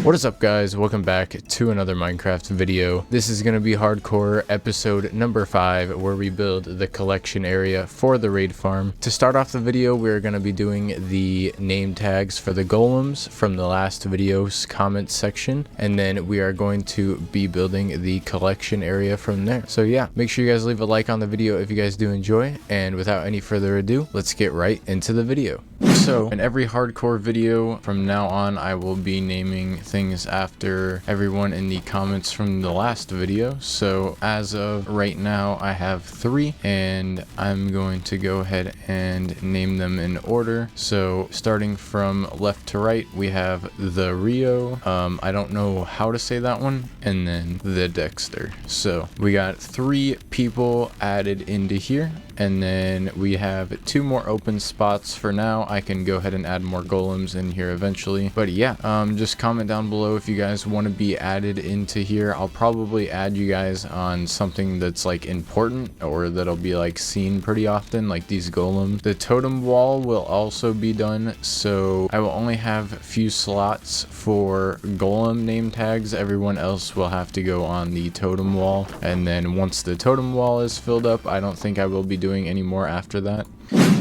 What is up, guys? Welcome back to another Minecraft video. This is going to be hardcore episode number 5, where we build the collection area for the raid farm. To start off the video, we're going to be doing the name tags for the golems from the last video's comment section, and then we are going to be building the collection area from there. So yeah, make sure you guys leave a like on the video if you guys do enjoy, and without any further ado, let's get right into the video. So in every hardcore video from now on, I will be naming things after everyone in the comments from the last video. So as of right now, I have 3, and I'm going to go ahead and name them in order. So starting from left to right, we have the Rio, I don't know how to say that one, and then the Dexter. So we got 3 people added into here, and then we have 2 more open spots for now. I can go ahead and add more golems in here eventually, but yeah, just comment down below if you guys want to be added into here. I'll probably add you guys on something that's like important, or that'll be like seen pretty often, like these golems. The totem wall will also be done, so I will only have a few slots for golem name tags. Everyone else will have to go on the totem wall, and then once the totem wall is filled up, I don't think I will be doing any more after that.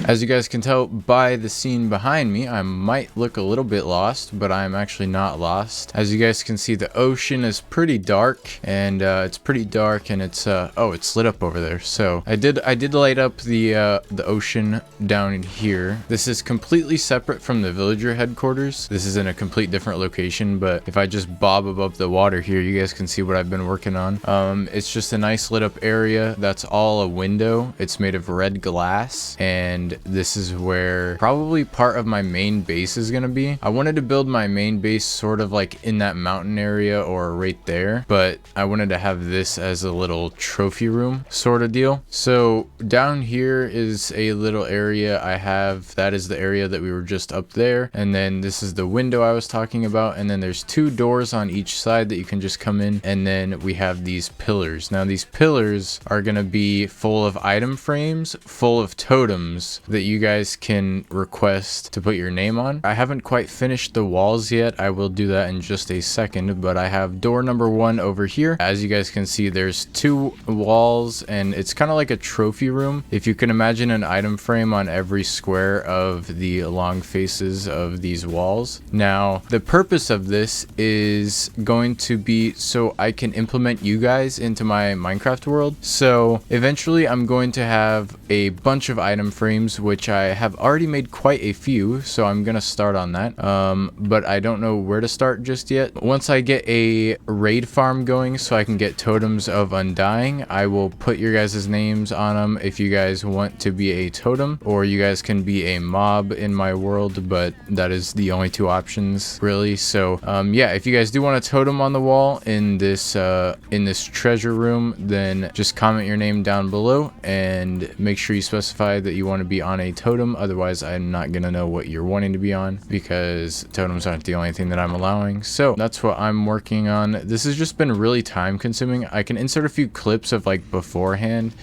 As you guys can tell by the scene behind me, I might look a little bit lost, but I'm actually not lost. As you guys can see, the ocean is pretty dark, and it's pretty dark, and it's oh, it's lit up over there. So I did light up the ocean down in here. This is completely separate from the villager headquarters. This is in a complete different location, but if I just bob above the water here, you guys can see what I've been working on. It's just a nice lit up area that's all a window. It's made of red glass, and this is where probably part of my main base is gonna be. I wanted to build my main base sort of like in that mountain area or right there, but I wanted to have this as a little trophy room sort of deal. So down here is a little area I have. That is the area that we were just up there, and then this is the window I was talking about, and then there's 2 doors on each side that you can just come in, and then we have these pillars. Now these pillars are gonna be full of item frames, full of totems that you guys can request to put your name on. I haven't quite finished the walls yet. I will do that in just a second, but I have door number 1 over here. As you guys can see, there's 2 walls, and it's kind of like a trophy room. If you can imagine an item frame on every square of the long faces of these walls. Now, the purpose of this is going to be so I can implement you guys into my Minecraft world. So eventually I'm going to have a bunch of item frames, which I have already made quite a few, so I'm gonna start on that, but I don't know where to start just yet. Once I get a raid farm going so I can get totems of undying, I will put your guys' names on them if you guys want to be a totem, or you guys can be a mob in my world, but that is the only 2 options really. So yeah, if you guys do want a totem on the wall in this treasure room, then just comment your name down below and make sure you specify that you want to be on a totem. Otherwise, I'm not gonna know what you're wanting to be on, because totems aren't the only thing that I'm allowing. So that's what I'm working on. This has just been really time consuming. I can insert a few clips of like beforehand.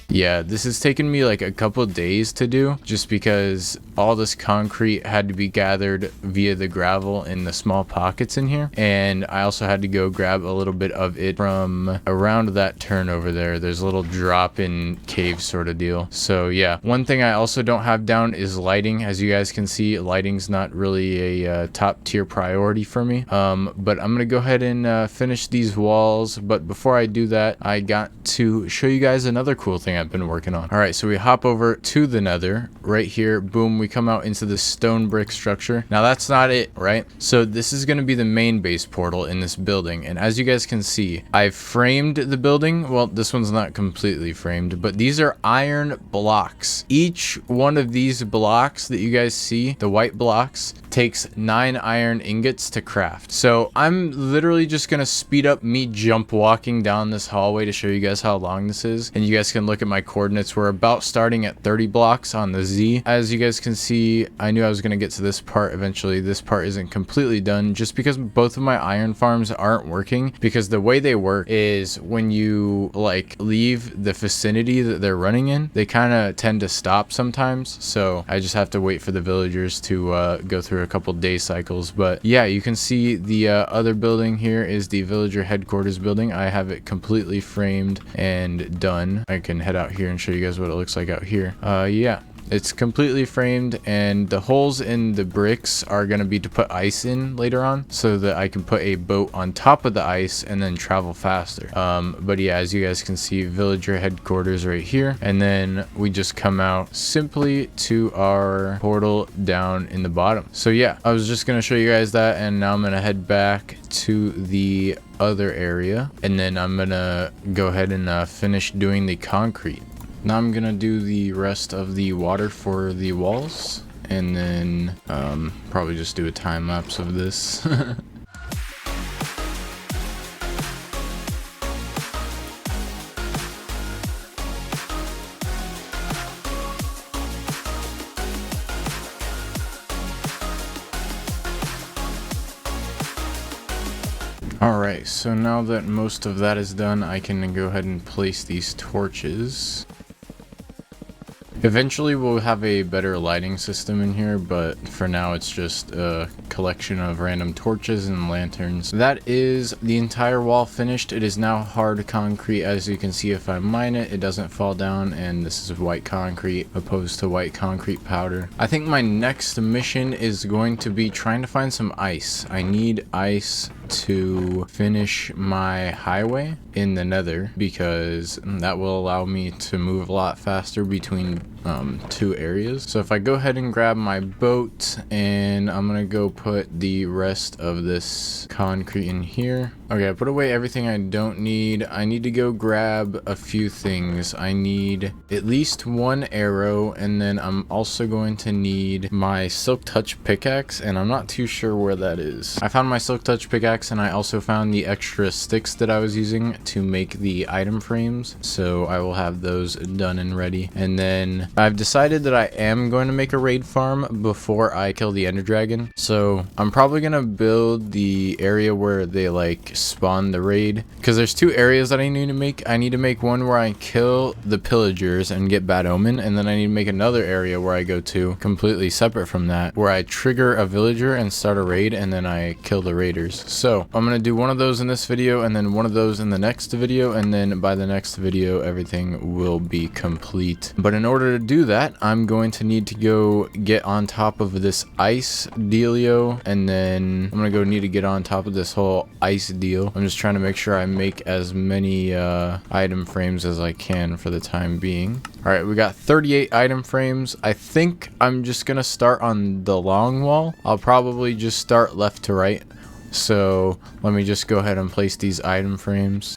Yeah, this has taken me like a couple days to do, just because all this concrete had to be gathered via the gravel in the small pockets in here, and I also had to go grab a little bit of it from around that turn over there. There's a little drop in cave sort of deal. So yeah, one thing I also don't have down is lighting. As you guys can see, lighting's not really a top tier priority for me, but I'm gonna go ahead and finish these walls. But before I do that, I got to show you guys another cool thing I've been working on. All right, so we hop over to the nether right here. Boom, we come out into the stone brick structure. Now that's not it, right? So this is going to be the main base portal in this building, and as you guys can see, I've framed the building. Well, this one's not completely framed, but these are iron blocks. Each one of these blocks that you guys see, the white blocks, takes 9 iron ingots to craft. So I'm literally just gonna speed up me jump walking down this hallway to show you guys how long this is, and you guys can look at my coordinates were about starting at 30 blocks on the Z. As you guys can see, I knew I was going to get to this part eventually. This part isn't completely done just because both of my iron farms aren't working, because the way they work is when you like leave the vicinity that they're running in, they kind of tend to stop sometimes. So I just have to wait for the villagers to go through a couple day cycles. But yeah, you can see the other building here is the villager headquarters building. I have it completely framed and done. I can head out here and show you guys what it looks like out here. Yeah, it's completely framed, and the holes in the bricks are going to be to put ice in later on so that I can put a boat on top of the ice and then travel faster. But yeah, as you guys can see, villager headquarters right here, and then we just come out simply to our portal down in the bottom. So yeah, I was just going to show you guys that, and now I'm going to head back to the other area, and then I'm going to go ahead and finish doing the concrete. Now I'm gonna do the rest of the water for the walls, and then probably just do a time lapse of this. Alright, so now that most of that is done, I can go ahead and place these torches. Eventually we'll have a better lighting system in here, but for now it's just a collection of random torches and lanterns. That is the entire wall finished. It is now hard concrete. As you can see, if I mine it, it doesn't fall down, and this is white concrete opposed to white concrete powder. I think my next mission is going to be trying to find some ice. I need ice to finish my highway in the nether, because that will allow me to move a lot faster between two areas. So if I go ahead and grab my boat, and I'm gonna go put the rest of this concrete in here. Okay, I put away everything I don't need. I need to go grab a few things. I need at least one arrow, and then I'm also going to need my silk touch pickaxe, and I'm not too sure where that is. I found my silk touch pickaxe, and I also found the extra sticks that I was using to make the item frames, so I will have those done and ready. And then I've decided that I am going to make a raid farm before I kill the ender dragon, so I'm probably gonna build the area where they like spawn the raid, because there's two areas that I need to make. I need to make one where I kill the pillagers and get bad omen, and then I need to make another area where I go to completely separate from that, where I trigger a villager and start a raid, and then I kill the raiders. So I'm gonna do one of those in this video, and then one of those in the next video, and then by the next video everything will be complete. But in order to do that, I'm going to need to go get on top of this ice dealio, and then I'm gonna need to get on top of this whole ice deal. I'm just trying to make sure I make as many item frames as I can for the time being. Alright, we got 38 item frames. I think I'm just gonna start on the long wall. I'll probably just start left to right. So let me just go ahead and place these item frames.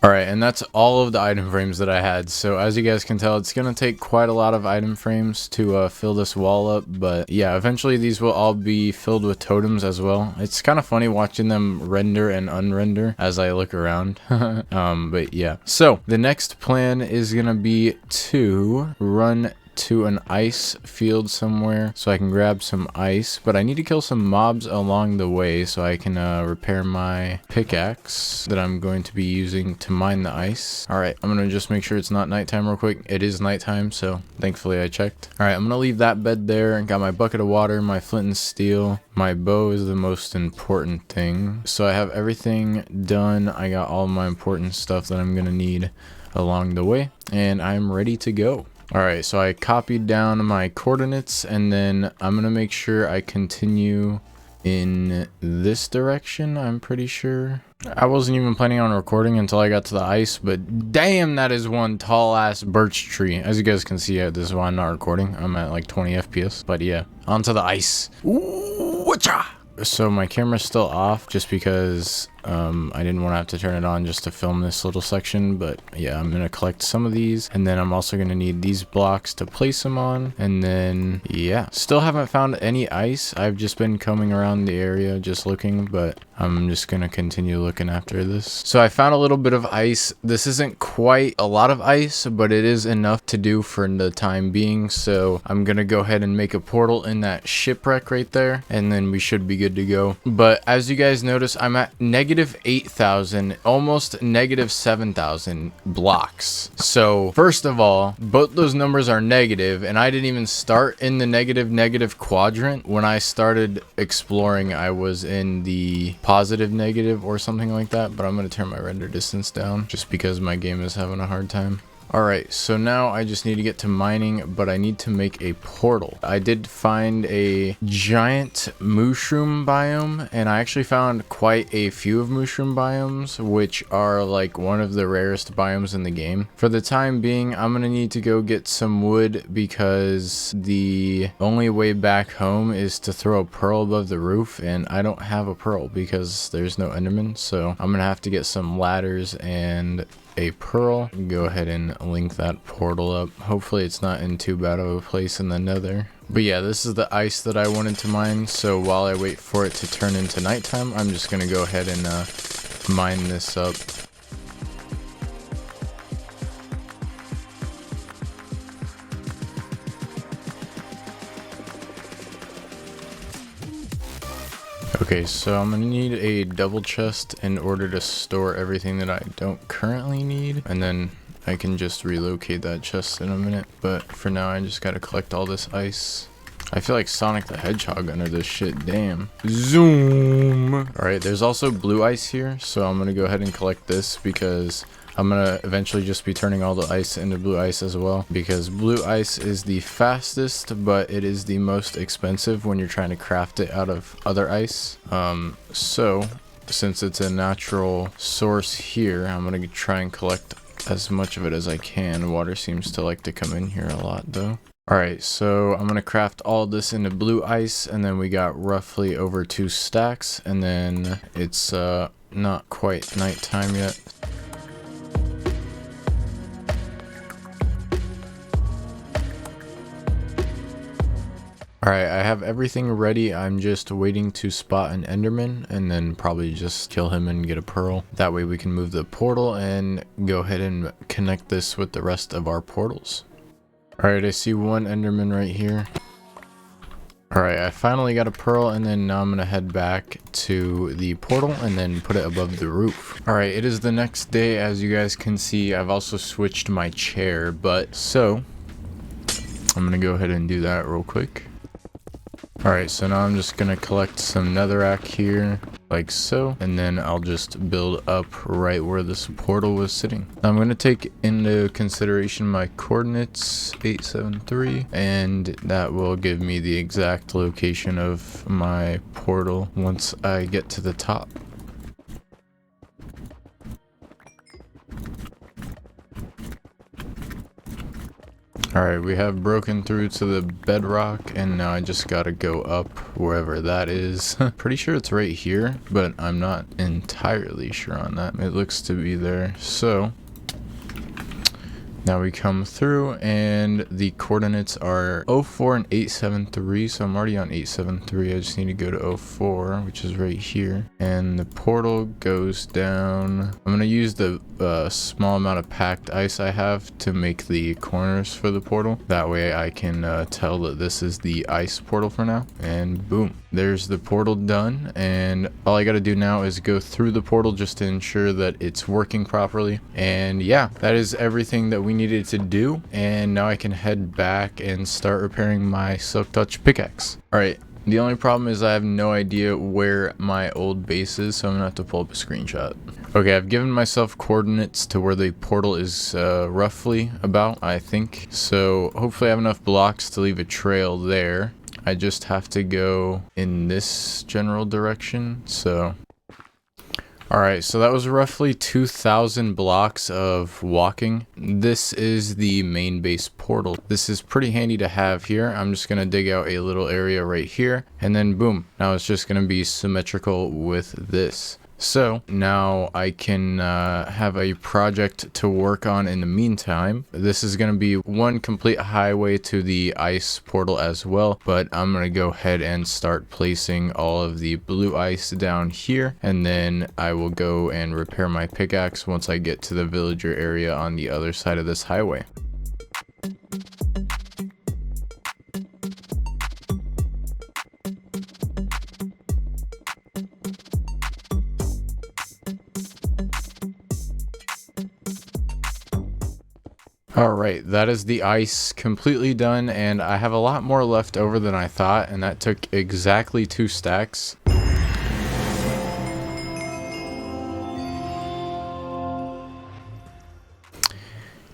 Alright, and that's all of the item frames that I had. So as you guys can tell, it's going to take quite a lot of item frames to fill this wall up. But yeah, eventually these will all be filled with totems as well. It's kind of funny watching them render and unrender as I look around. But yeah, so the next plan is going to be to run to an ice field somewhere so I can grab some ice, but I need to kill some mobs along the way so I can repair my pickaxe that I'm going to be using to mine the ice. Alright, I'm gonna just make sure it's not nighttime real quick. It is nighttime, so thankfully I checked. Alright, I'm gonna leave that bed there. Got my bucket of water, my flint and steel. My bow is the most important thing. So I have everything done. I got all my important stuff that I'm gonna need along the way, and I'm ready to go. Alright, so I copied down my coordinates, and then I'm going to make sure I continue in this direction, I'm pretty sure. I wasn't even planning on recording until I got to the ice, but damn, that is one tall-ass birch tree. As you guys can see, this is why I'm not recording. I'm at like 20 FPS, but yeah, onto the ice. Ooh, whatcha! So my camera's still off just because I didn't want to have to turn it on just to film this little section, but yeah, I'm gonna collect some of these, and then I'm also gonna need these blocks to place them on. And then yeah, still haven't found any ice. I've just been combing around the area just looking, but I'm just gonna continue looking after this. So I found a little bit of ice. This isn't quite a lot of ice, but it is enough to do for the time being. So I'm gonna go ahead and make a portal in that shipwreck right there, and then we should be good to go. But as you guys notice, I'm at negative 8,000, almost negative 7,000 blocks. So first of all, both those numbers are negative, and I didn't even start in the negative quadrant. When I started exploring, I was in the positive negative or something like that, but I'm going to turn my render distance down just because my game is having a hard time. Alright, so now I just need to get to mining, but I need to make a portal. I did find a giant mushroom biome, and I actually found quite a few of mushroom biomes, which are like one of the rarest biomes in the game. For the time being, I'm gonna need to go get some wood because the only way back home is to throw a pearl above the roof, and I don't have a pearl because there's no enderman, so I'm gonna have to get some ladders and a pearl. Go ahead and link that portal up. Hopefully it's not in too bad of a place in the nether. But yeah, this is the ice that I wanted to mine, so while I wait for it to turn into nighttime, I'm just gonna go ahead and mine this up. Okay, so I'm gonna need a double chest in order to store everything that I don't currently need, and then I can just relocate that chest in a minute. But for now, I just gotta collect all this ice. I feel like Sonic the Hedgehog under this shit, damn. Zoom! Alright, there's also blue ice here, so I'm gonna go ahead and collect this because I'm gonna eventually just be turning all the ice into blue ice as well, because blue ice is the fastest, but it is the most expensive when you're trying to craft it out of other ice. So since it's a natural source here, I'm gonna try and collect as much of it as I can. Water seems to like to come in here a lot though. Alright, so I'm gonna craft all this into blue ice, and then we got roughly over 2 stacks, and then it's not quite nighttime yet. Alright, I have everything ready. I'm just waiting to spot an enderman and then probably just kill him and get a pearl. That way we can move the portal and go ahead and connect this with the rest of our portals. Alright, I see one enderman right here. Alright, I finally got a pearl, and then now I'm gonna head back to the portal and then put it above the roof. Alright, it is the next day. As you guys can see, I've also switched my chair, but so I'm gonna go ahead and do that real quick. Alright, so now I'm just gonna collect some netherrack here, like so, and then I'll just build up right where this portal was sitting. I'm gonna take into consideration my coordinates, 873, and that will give me the exact location of my portal once I get to the top. Alright, we have broken through to the bedrock, and now I just gotta go up wherever that is. Pretty sure it's right here, but I'm not entirely sure on that. It looks to be there. So now we come through, and the coordinates are 04 and 873, so I'm already on 873. I just need to go to 04, which is right here, and the portal goes down. I'm gonna use the small amount of packed ice I have to make the corners for the portal. That way I can tell that this is the ice portal for now, and boom, there's the portal done. And all I gotta do now is go through the portal just to ensure that it's working properly. And yeah, that is everything that we needed to do, and now I can head back and start repairing my silk touch pickaxe. Alright, the only problem is I have no idea where my old base is, so I'm gonna have to pull up a screenshot. Okay, I've given myself coordinates to where the portal is roughly about, I think. So hopefully I have enough blocks to leave a trail there. I just have to go in this general direction, so alright, so that was roughly 2,000 blocks of walking. This is the main base portal. This is pretty handy to have here. I'm just going to dig out a little area right here, and then boom, now it's just going to be symmetrical with this. So now I can have a project to work on in the meantime. This is going to be one complete highway to the ice portal as well, but I'm going to go ahead and start placing all of the blue ice down here, and then I will go and repair my pickaxe once I get to the villager area on the other side of this highway. Alright, that is the ice completely done, and I have a lot more left over than I thought, and that took exactly 2 stacks.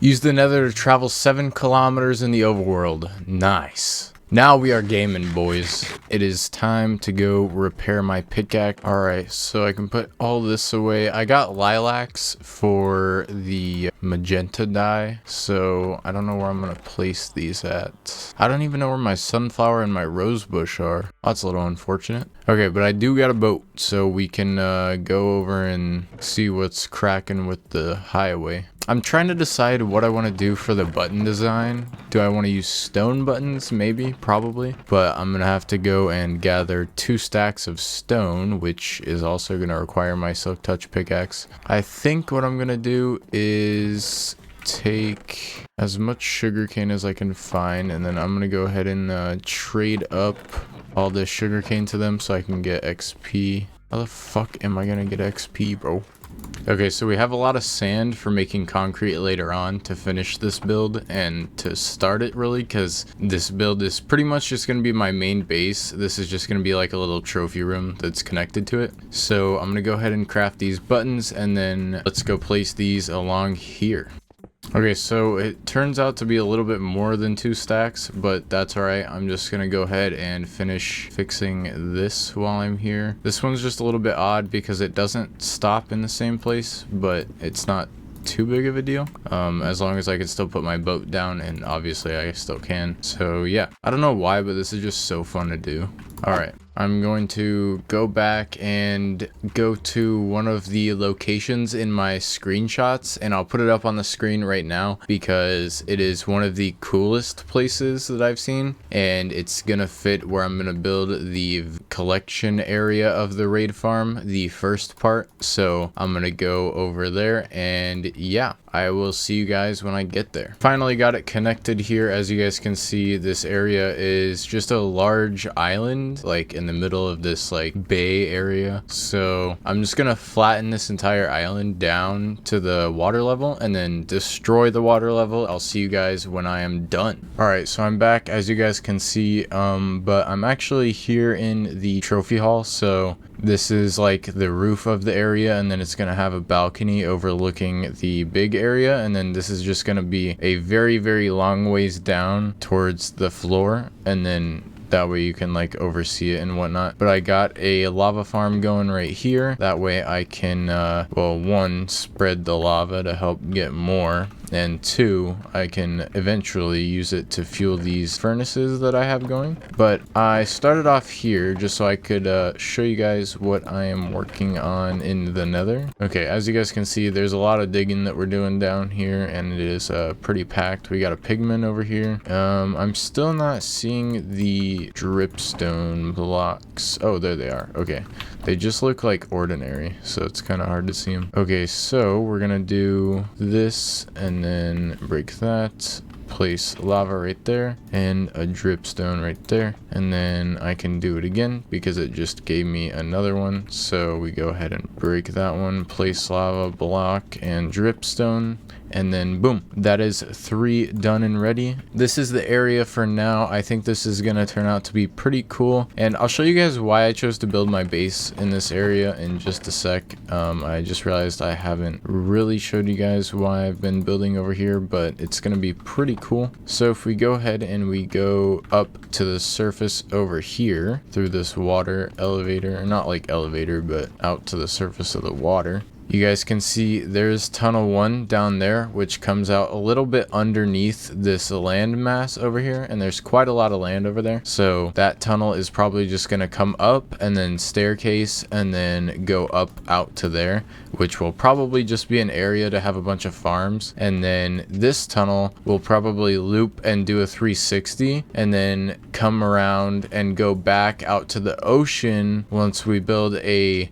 Use the nether to travel 7 kilometers in the overworld. Nice. Now we are gaming, boys. It is time to go repair my pickaxe. Alright, so I can put all this away. I got lilacs for the magenta dye, so I don't know where I'm gonna place these at. I don't even know where my sunflower and my rose bush are. That's a little unfortunate. Okay, but I do got a boat, so we can go over and see what's cracking with the highway. I'm trying to decide what I want to do for the button design. Do I want to use stone buttons? Maybe, probably. But I'm going to have to go and gather 2 stacks of stone, which is also going to require my silk touch pickaxe. I think what I'm going to do is take as much sugarcane as I can find, and then I'm going to go ahead and trade up all this sugarcane to them so I can get XP. How the fuck am I going to get XP, bro? Okay, so we have a lot of sand for making concrete later on to finish this build and to start it, really, because this build is pretty much just going to be my main base. This is just going to be like a little trophy room that's connected to it. So I'm going to go ahead and craft these buttons, and then let's go place these along here. Okay, so it turns out to be a little bit more than 2 stacks, but that's alright. I'm just gonna go ahead and finish fixing this while I'm here. This one's just a little bit odd because it doesn't stop in the same place, but it's not too big of a deal, as long as I can still put my boat down, and obviously I still can. So yeah, I don't know why, but this is just so fun to do. Alright, I'm going to go back and go to one of the locations in my screenshots, and I'll put it up on the screen right now because it is one of the coolest places that I've seen, and it's gonna fit where I'm gonna build the collection area of the raid farm, the first part. So I'm gonna go over there, and yeah, I will see you guys when I get there. Finally got it connected here. As you guys can see, this area is just a large island, like in the middle of this like bay area. So I'm just gonna flatten this entire island down to the water level and then destroy the water level. I'll see you guys when I am done. Alright, so I'm back, as you guys can see, but I'm actually here in the trophy hall. So this is like the roof of the area, and then it's gonna have a balcony overlooking the big area, and then this is just gonna be a very, very long ways down towards the floor, and then that way you can like oversee it and whatnot. But I got a lava farm going right here. That way I can, well, 1, spread the lava to help get more, and 2, I can eventually use it to fuel these furnaces that I have going. But I started off here just so I could show you guys what I am working on in the nether. Okay, as you guys can see, there's a lot of digging that we're doing down here, and it is pretty packed. We got a pigman over here. I'm still not seeing the dripstone blocks. Oh, there they are. Okay, they just look like ordinary, so it's kind of hard to see them. Okay, so we're gonna do this and then break that, place lava right there and a dripstone right there, and then I can do it again because it just gave me another one. So we go ahead and break that one, place lava block and dripstone, and then boom, that is 3 done and ready. This is the area for now. I think this is gonna turn out to be pretty cool, and I'll show you guys why I chose to build my base in this area in just a sec. I just realized I haven't really showed you guys why I've been building over here, but it's gonna be pretty cool. So if we go ahead and we go up to the surface over here through this water elevator, not like elevator, but out to the surface of the water, You guys can see there's tunnel 1 down there, which comes out a little bit underneath this land mass over here, and there's quite a lot of land over there. So that tunnel is probably just going to come up and then staircase and then go up out to there, which will probably just be an area to have a bunch of farms. And then this tunnel will probably loop and do a 360 and then come around and go back out to the ocean once we build a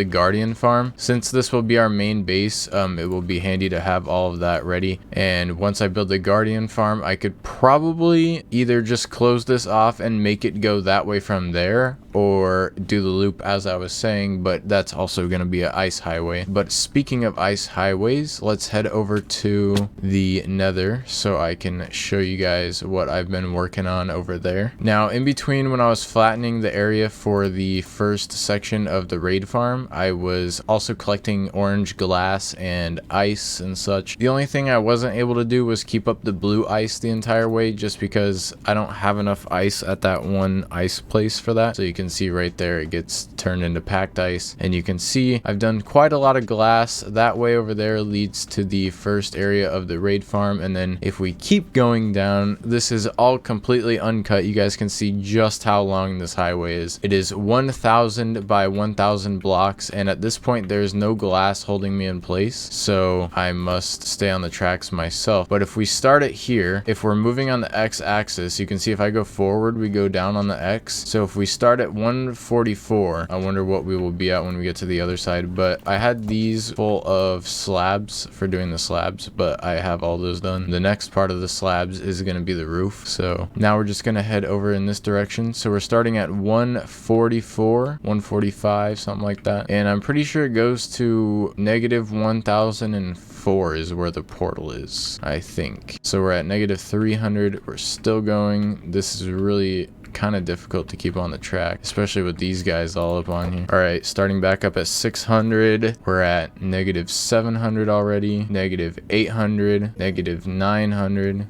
guardian farm. Since this will be our main base, it will be handy to have all of that ready. And once I build the guardian farm, I could probably either just close this off and make it go that way from there, or do the loop as I was saying, but that's also going to be an ice highway. But speaking of ice highways, let's head over to the nether so I can show you guys what I've been working on over there. Now, in between when I was flattening the area for the first section of the raid farm, I was also collecting orange glass and ice and such. The only thing I wasn't able to do was keep up the blue ice the entire way, just because I don't have enough ice at that one ice place for that. So you can see right there, it gets turned into packed ice, and you can see I've done quite a lot of glass. That way over there leads to the first area of the raid farm, and then if we keep going down, this is all completely uncut. You guys can see just how long this highway is. It is 1,000 by 1,000 blocks, and at this point there's no glass holding me in place, so I must stay on the tracks myself. But if we start it here, if we're moving on the x-axis, you can see if I go forward, we go down on the x. So if we start at 144, I wonder what we will be at when we get to the other side. But I had these full of slabs for doing the slabs, but I have all those done. The next part of the slabs is going to be the roof. So now we're just going to head over in this direction. So we're starting at 144, 145, something like that. And I'm pretty sure it goes to negative 1004 is where the portal is, I think. So we're at negative 300. We're still going. This is really kind of difficult to keep on the track, especially with these guys all up on here. All right, starting back up at 600, we're at negative 700 already, negative 800, negative 900,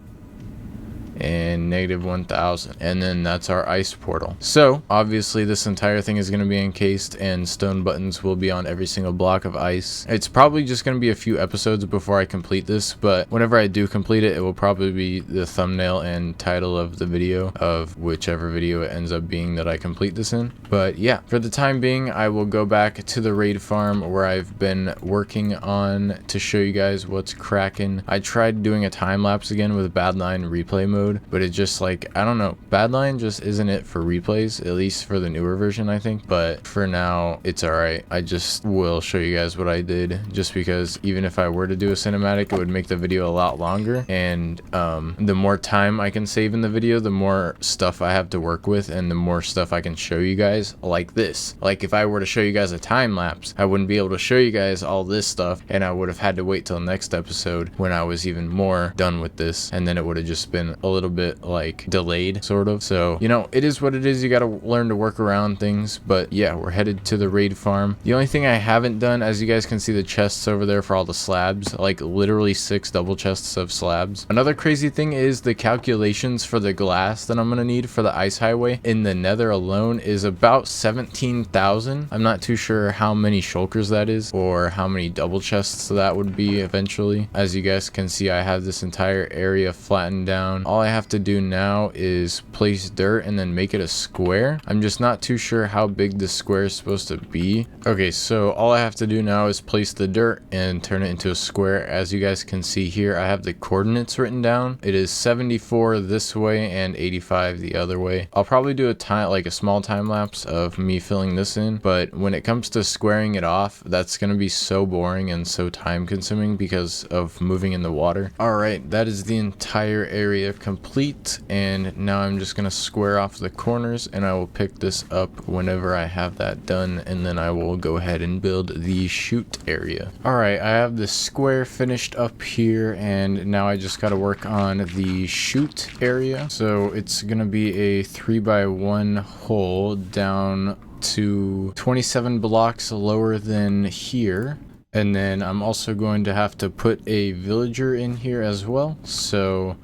and negative 1000, and then that's our ice portal. So obviously this entire thing is going to be encased, and stone buttons will be on every single block of ice. It's probably just going to be a few episodes before I complete this, but whenever I do complete it, it will probably be the thumbnail and title of the video, of whichever video it ends up being that I complete this in. But yeah, for the time being, I will go back to the raid farm where I've been working on to show you guys what's cracking. I tried doing a time lapse again with Badline replay mode, but it just, like, I don't know, Badline just isn't it for replays, at least for the newer version, I think. But for now, it's alright. I just will show you guys what I did, just because even if I were to do a cinematic, it would make the video a lot longer, and the more time I can save in the video, the more stuff I have to work with, and the more stuff I can show you guys, like this. Like, if I were to show you guys a time lapse, I wouldn't be able to show you guys all this stuff, and I would have had to wait till next episode when I was even more done with this, and then it would have just been a little bit like delayed, sort of. So, you know, it is what it is. You gotta learn to work around things. But yeah, we're headed to the raid farm. The only thing I haven't done, as you guys can see the chests over there for all the slabs, like literally 6 double chests of slabs. Another crazy thing is the calculations for the glass that I'm gonna need for the ice highway in the nether alone is about 17,000. I'm not too sure how many shulkers that is, or how many double chests that would be eventually. As you guys can see, I have this entire area flattened down. All I have to do now is place dirt and then make it a square. I'm just not too sure how big the square is supposed to be. Okay, so all I have to do now is place the dirt and turn it into a square. As you guys can see here, I have the coordinates written down. It is 74 this way and 85 the other way. I'll probably do a small time lapse of me filling this in, but when it comes to squaring it off, that's gonna be so boring and so time consuming because of moving in the water. All right, that is the entire area complete, and now I'm just gonna square off the corners, and I will pick this up whenever I have that done, and then I will go ahead and build the chute area. All right, I have the square finished up here, and now I just gotta work on the chute area. So it's gonna be a 3x1 hole down to 27 blocks lower than here. And then I'm also going to have to put a villager in here as well. So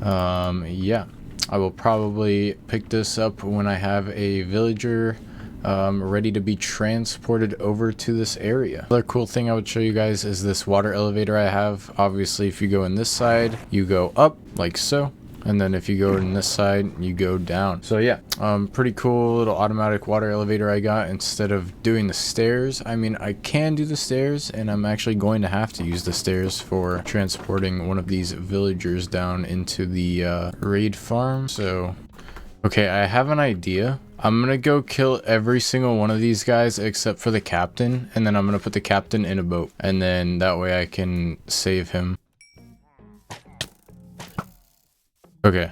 yeah, I will probably pick this up when I have a villager ready to be transported over to this area. Another cool thing I would show you guys is this water elevator I have. Obviously, if you go in this side, you go up like so. And then if you go in this side, you go down. So yeah, pretty cool little automatic water elevator I got instead of doing the stairs. I mean, I can do the stairs, and I'm actually going to have to use the stairs for transporting one of these villagers down into the raid farm. So, okay, I have an idea. I'm gonna go kill every single one of these guys except for the captain, and then I'm gonna put the captain in a boat, and then that way I can save him. Okay,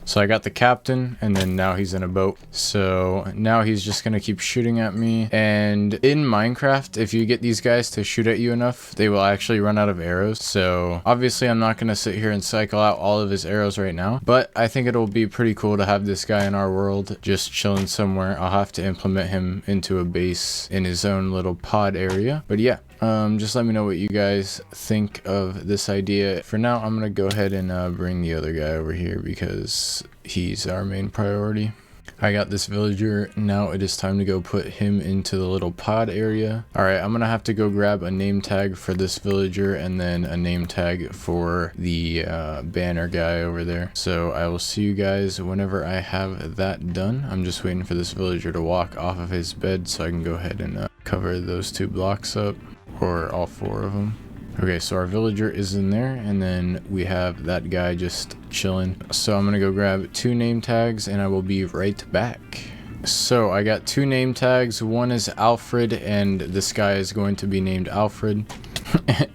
so I got the captain, and then now he's in a boat. So now he's just gonna keep shooting at me. And in Minecraft, if you get these guys to shoot at you enough, they will actually run out of arrows. So obviously I'm not gonna sit here and cycle out all of his arrows right now, but I think it'll be pretty cool to have this guy in our world just chilling somewhere. I'll have to implement him into a base in his own little pod area. But yeah, just let me know what you guys think of this idea. For now, I'm gonna go ahead and bring the other guy over here because he's our main priority. I got this villager. Now it is time to go put him into the little pod area. All right, I'm gonna have to go grab a name tag for this villager and then a name tag for the banner guy over there. So I will see you guys whenever I have that done. I'm just waiting for this villager to walk off of his bed so I can go ahead and cover those 2 blocks up, or all 4 of them. Okay, so our villager is in there, and then we have that guy just chilling. So I'm gonna go grab 2 name tags, and I will be right back. So I got 2 name tags. One is Alfred, and this guy is going to be named Alfred.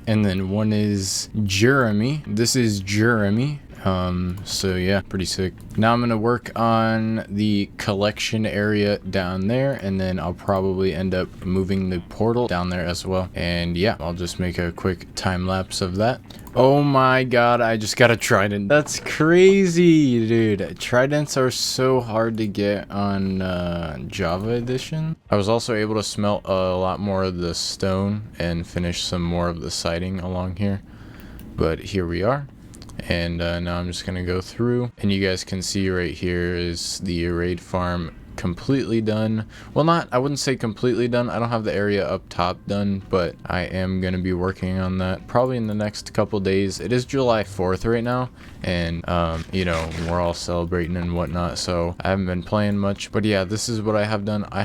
And then one is Jeremy. This is Jeremy. So yeah, pretty sick. Now I'm gonna work on the collection area down there, and then I'll probably end up moving the portal down there as well. And yeah, I'll just make a quick time lapse of that. Oh my god, I just got a trident. That's crazy, dude. Tridents are so hard to get on Java edition. I was also able to smelt a lot more of the stone and finish some more of the siding along here. But here we are. And now I'm just gonna go through, and you guys can see right here is the raid farm completely done. Well, I wouldn't say completely done. I don't have the area up top done, but I am gonna be working on that probably in the next couple days. It is July 4th right now, and you know, we're all celebrating and whatnot, so I haven't been playing much. But yeah, this is what I have done. I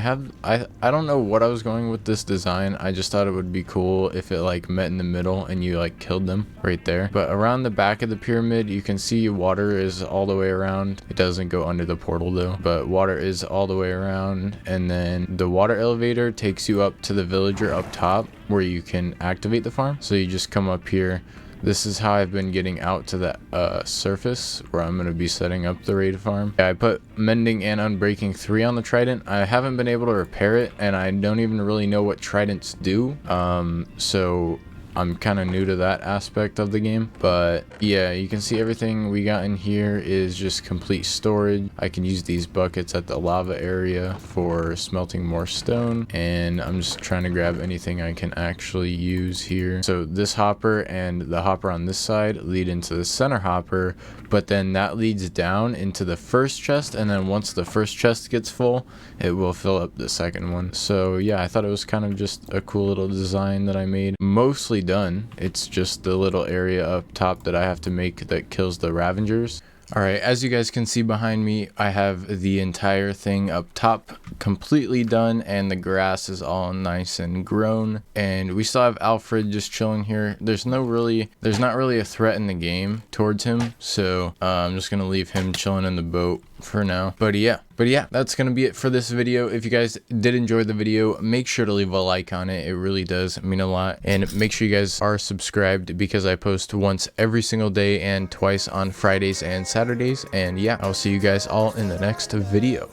don't know what I was going with this design. I just thought it would be cool if it like met in the middle and you like killed them right there. But around the back of the pyramid, you can see water is all the way around. It doesn't go under the portal though, but water is all the way around. And then the water elevator takes you up to the villager up top where you can activate the farm. So you just come up here. This is how I've been getting out to the surface where I'm going to be setting up the raid farm. I put mending and unbreaking 3 on the trident. I haven't been able to repair it, and I don't even really know what tridents do. So I'm kind of new to that aspect of the game. But yeah, you can see everything we got in here is just complete storage. I can use these buckets at the lava area for smelting more stone, and I'm just trying to grab anything I can actually use here. So this hopper and the hopper on this side lead into the center hopper, but then that leads down into the first chest, and then once the first chest gets full, it will fill up the second one. So yeah, I thought it was kind of just a cool little design that I made. Mostly done. It's just the little area up top that I have to make that kills the Ravengers. Alright, as you guys can see behind me, I have the entire thing up top completely done, and the grass is all nice and grown, and we still have Alfred just chilling here. There's not really a threat in the game towards him, so I'm just gonna leave him chilling in the boat for now. But yeah, that's gonna be it for this video. If you guys did enjoy the video, make sure to leave a like on it. It really does mean a lot. And make sure you guys are subscribed, because I post once every single day and twice on Fridays and Saturdays. And yeah, I'll see you guys all in the next video.